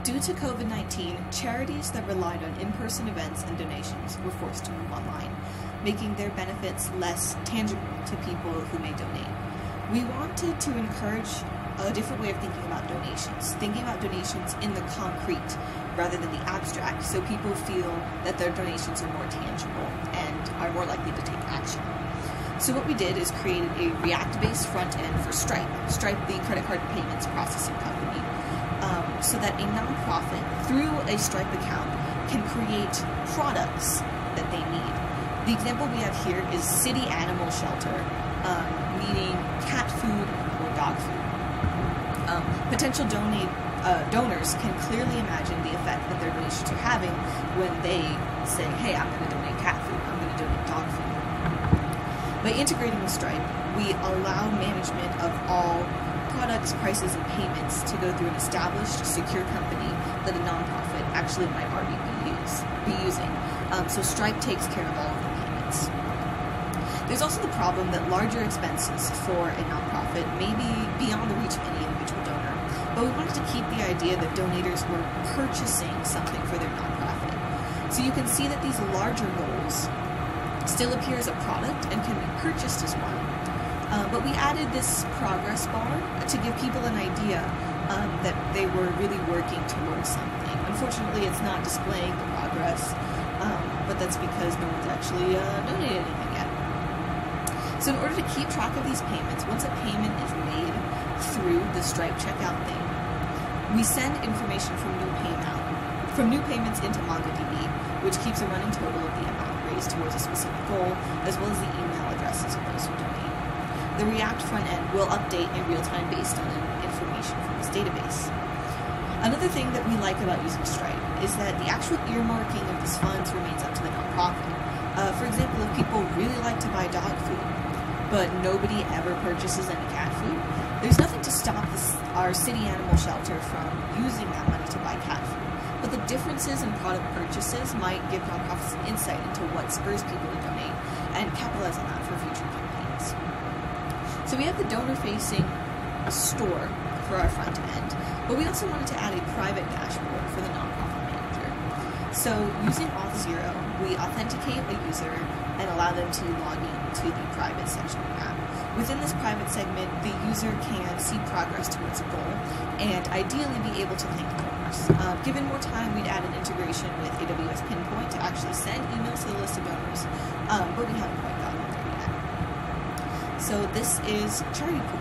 Due to COVID-19, charities that relied on in-person events and donations were forced to move online, making their benefits less tangible to people who may donate. We wanted to encourage a different way of thinking about donations in the concrete rather than the abstract, so people feel that their donations are more tangible and are more likely to take action. So what we did is created a React-based front end for Stripe, the credit card payments processing company, so that a nonprofit, through a Stripe account, can create products that they need. The example we have here is City Animal Shelter, meaning cat food or dog food. Potential donors can clearly imagine the effect that their donations are having when they say, hey, I'm going to donate cat food, I'm going to donate dog food. By integrating with Stripe, we allow management of all products, prices, and payments to go through an established, secure company that a nonprofit actually might already be using. So Stripe takes care of all of the payments. There's also the problem that larger expenses for a nonprofit may be beyond the reach of any individual donor, but we wanted to keep the idea that donators were purchasing something for their nonprofit. So you can see that these larger goals still appear as a product and can be purchased as one. But we added this progress bar to give people an idea that they were really working towards something. Unfortunately, it's not displaying the progress, but that's because no one's actually donated anything yet. So in order to keep track of these payments, once a payment is made through the Stripe checkout thing, we send information from new payments into MongoDB, which keeps a running total of the amount raised towards a specific goal, as well as the email addresses of those who donate. The React front end will update in real time based on information from this database. Another thing that we like about using Stripe is that the actual earmarking of these funds remains up to the nonprofit. For example, if people really like to buy dog food, but nobody ever purchases any cat food, there's nothing to stop our City Animal Shelter from using that money to buy cat food. But the differences in product purchases might give nonprofits an insight into what spurs people to donate and capitalize on that for future campaigns. So we have the donor-facing store for our front end, but we also wanted to add a private dashboard for the nonprofit manager. So using Auth0, we authenticate a user and allow them to log in to the private section of the app. Within this private segment, the user can see progress towards a goal and ideally be able to thank donors. Given more time, we'd add an integration with AWS Pinpoint to actually send emails to the list of donors, but we haven't quite gotten there yet. So this is Charity Pool.